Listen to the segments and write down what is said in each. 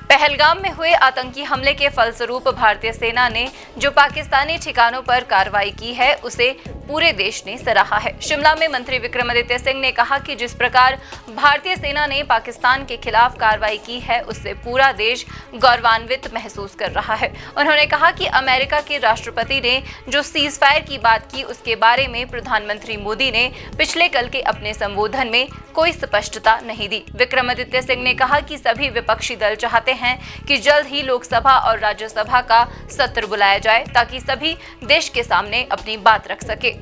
पहलगाम में हुए आतंकी हमले के फलस्वरूप भारतीय सेना ने जो पाकिस्तानी ठिकानों पर कार्रवाई की है उसे पूरे देश ने सराहा है। शिमला में मंत्री विक्रमादित्य सिंह ने कहा कि जिस प्रकार भारतीय सेना ने पाकिस्तान के खिलाफ कार्रवाई की है उससे पूरा देश गौरवान्वित महसूस कर रहा है। उन्होंने कहा कि अमेरिका के राष्ट्रपति ने जो सीज फायर की बात की उसके बारे में प्रधानमंत्री मोदी ने पिछले कल के अपने संबोधन में कोई स्पष्टता नहीं दी। विक्रमादित्य सिंह ने कहा कि सभी विपक्षी दल चाहते हैं कि जल्द ही लोकसभा और राज्यसभा का सत्र बुलाया जाए ताकि सभी देश के सामने अपनी बात रख सके।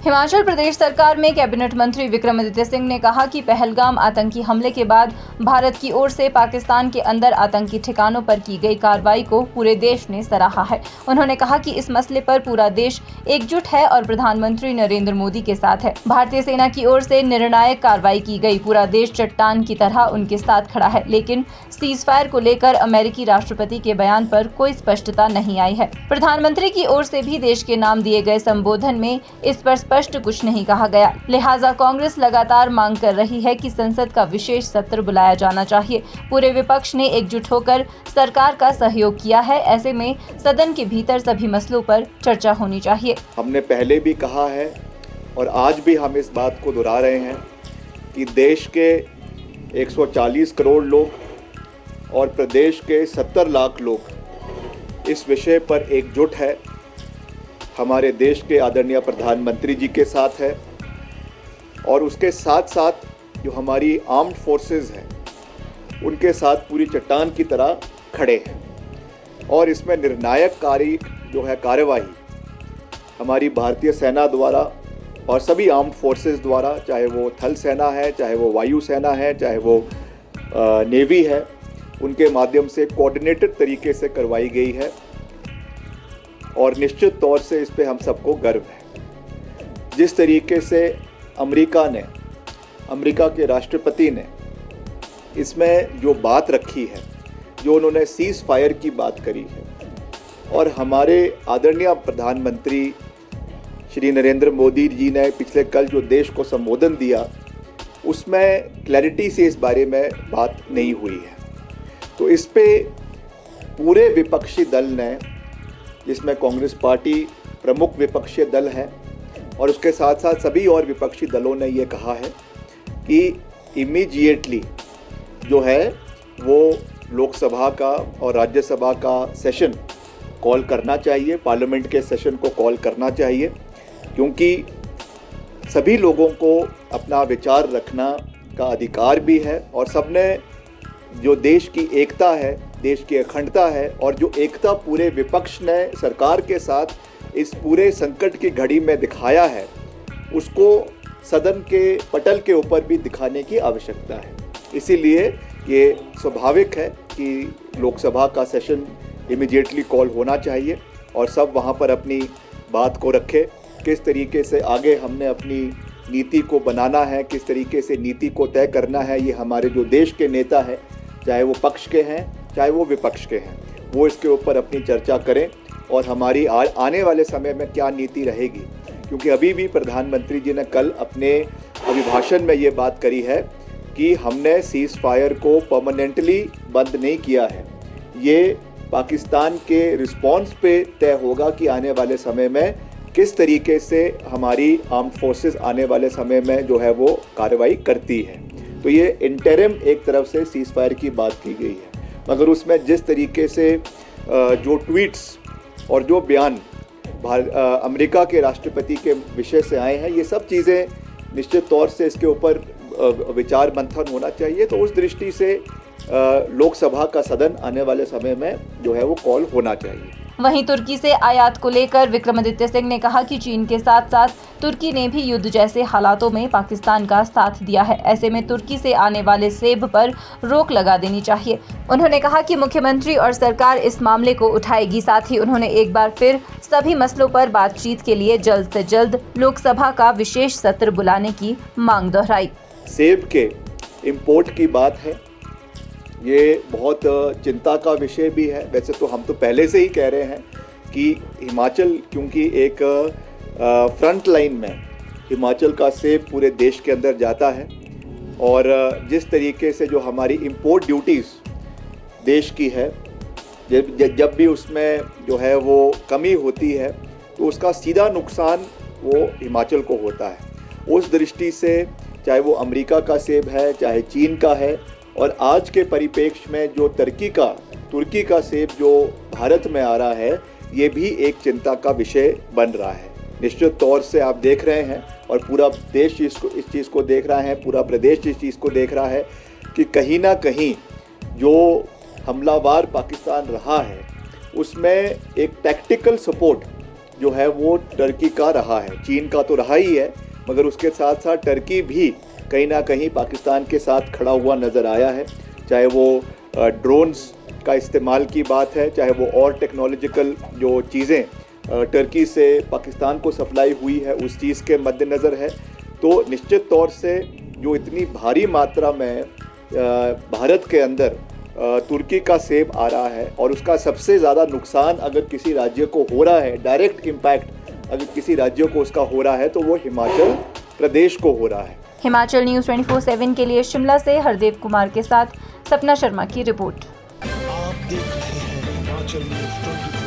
हिमाचल प्रदेश सरकार में कैबिनेट मंत्री विक्रमादित्य सिंह ने कहा कि पहलगाम आतंकी हमले के बाद भारत की ओर से पाकिस्तान के अंदर आतंकी ठिकानों पर की गई कार्रवाई को पूरे देश ने सराहा है। उन्होंने कहा कि इस मसले पर पूरा देश एकजुट है और प्रधानमंत्री नरेंद्र मोदी के साथ है। भारतीय सेना की ओर से निर्णायक कार्रवाई की गई, पूरा देश चट्टान की तरह उनके साथ खड़ा है, लेकिन सीज फायर को लेकर अमेरिकी राष्ट्रपति के बयान पर कोई स्पष्टता नहीं आई है। प्रधानमंत्री की ओर से भी देश के नाम दिए गए संबोधन में इस पर स्पष्ट कुछ नहीं कहा गया। लिहाजा कांग्रेस लगातार मांग कर रही है कि संसद का विशेष सत्र बुलाया जाना चाहिए। पूरे विपक्ष ने एकजुट होकर सरकार का सहयोग किया है। ऐसे में सदन के भीतर सभी मसलों पर चर्चा होनी चाहिए। हमने पहले भी कहा है और आज भी हम इस बात को दोहरा रहे हैं कि देश के 140 करोड़ लोग और प्रदेश के 70 लाख लोग इस विषय पर एकजुट है। हमारे देश के आदरणीय प्रधानमंत्री जी के साथ है और उसके साथ साथ जो हमारी आर्म्ड फोर्सेस हैं उनके साथ पूरी चट्टान की तरह खड़े हैं। और इसमें निर्णायक कार्यवाही हमारी भारतीय सेना द्वारा और सभी आर्म्ड फोर्सेस द्वारा, चाहे वो थल सेना है, चाहे वो वायु सेना है, चाहे वो नेवी है, उनके माध्यम से कोऑर्डिनेटेड तरीके से करवाई गई है और निश्चित तौर से इस पे हम सबको गर्व है। जिस तरीके से अमेरिका के राष्ट्रपति ने इसमें जो बात रखी है, जो उन्होंने सीज फायर की बात करी है और हमारे आदरणीय प्रधानमंत्री श्री नरेंद्र मोदी जी ने पिछले कल जो देश को संबोधन दिया उसमें क्लैरिटी से इस बारे में बात नहीं हुई है। तो इस पे पूरे विपक्षी दल ने, जिसमें कांग्रेस पार्टी प्रमुख विपक्षी दल है और उसके साथ साथ सभी और विपक्षी दलों ने ये कहा है कि इमीडिएटली जो है वो लोकसभा का और राज्यसभा का सेशन कॉल करना चाहिए, पार्लियामेंट के सेशन को कॉल करना चाहिए, क्योंकि सभी लोगों को अपना विचार रखना का अधिकार भी है और सबने जो देश की एकता है, देश की अखंडता है और जो एकता पूरे विपक्ष ने सरकार के साथ इस पूरे संकट की घड़ी में दिखाया है, उसको सदन के पटल के ऊपर भी दिखाने की आवश्यकता है। इसीलिए ये स्वाभाविक है कि लोकसभा का सेशन इमीडिएटली कॉल होना चाहिए और सब वहाँ पर अपनी बात को रखें। किस तरीके से आगे हमने अपनी नीति को बनाना है, किस तरीके से नीति को तय करना है, ये हमारे जो देश के नेता हैं, चाहे वो पक्ष के हैं चाहे वो विपक्ष के हैं, वो इसके ऊपर अपनी चर्चा करें और हमारी आने वाले समय में क्या नीति रहेगी। क्योंकि अभी भी प्रधानमंत्री जी ने कल अपने अभिभाषण में ये बात करी है कि हमने सीज फायर को परमानेंटली बंद नहीं किया है। ये पाकिस्तान के रिस्पॉन्स पे तय होगा कि आने वाले समय में किस तरीके से हमारी आर्म्ड फोर्सेस आने वाले समय में जो है वो कार्रवाई करती है। तो ये इंटरिम एक तरफ से सीज फायर की बात की गई है, मगर उसमें जिस तरीके से जो ट्वीट्स और जो बयान अमेरिका के राष्ट्रपति के विषय से आए हैं, ये सब चीज़ें निश्चित तौर से इसके ऊपर विचार मंथन होना चाहिए। तो उस दृष्टि से लोकसभा का सदन आने वाले समय में जो है वो कॉल होना चाहिए। वहीं तुर्की से आयात को लेकर विक्रमादित्य सिंह ने कहा कि चीन के साथ साथ तुर्की ने भी युद्ध जैसे हालातों में पाकिस्तान का साथ दिया है। ऐसे में तुर्की से आने वाले सेब पर रोक लगा देनी चाहिए। उन्होंने कहा कि मुख्यमंत्री और सरकार इस मामले को उठाएगी। साथ ही उन्होंने एक बार फिर सभी मसलों पर बातचीत के लिए जल्द से जल्द लोकसभा का विशेष सत्र बुलाने की मांग दोहराई। सेब के इम्पोर्ट की बात है, ये बहुत चिंता का विषय भी है। वैसे तो हम तो पहले से ही कह रहे हैं कि हिमाचल, क्योंकि एक फ्रंट लाइन में हिमाचल का सेब पूरे देश के अंदर जाता है और जिस तरीके से जो हमारी इंपोर्ट ड्यूटीज़ देश की है। जब भी उसमें जो है वो कमी होती है तो उसका सीधा नुकसान वो हिमाचल को होता है। उस दृष्टि से चाहे वो अमेरिका का सेब है, चाहे चीन का है, और आज के परिप्रेक्ष्य में जो तुर्की का सेब जो भारत में आ रहा है, ये भी एक चिंता का विषय बन रहा है। निश्चित तौर से आप देख रहे हैं और पूरा देश इस चीज़ को देख रहा है, पूरा प्रदेश इस चीज़ को देख रहा है कि कहीं ना कहीं जो हमलावर पाकिस्तान रहा है उसमें एक टैक्टिकल सपोर्ट जो है वो टर्की का रहा है। चीन का तो रहा ही है, मगर उसके साथ साथ टर्की भी कहीं ना कहीं पाकिस्तान के साथ खड़ा हुआ नज़र आया है। चाहे वो ड्रोन्स का इस्तेमाल की बात है, चाहे वो और टेक्नोलॉजिकल जो चीज़ें टर्की से पाकिस्तान को सप्लाई हुई है उस चीज़ के मद्देनज़र है। तो निश्चित तौर से जो इतनी भारी मात्रा में भारत के अंदर तुर्की का सेब आ रहा है और उसका सबसे ज़्यादा नुकसान अगर किसी राज्य को हो रहा है, डायरेक्ट इम्पैक्ट अगर किसी राज्य को उसका हो रहा है तो वो हिमाचल प्रदेश को हो रहा है। हिमाचल न्यूज़ 24/7 के लिए शिमला से हरदेव कुमार के साथ सपना शर्मा की रिपोर्ट। आप देख रहे हैं हिमाचल न्यूज़ 24।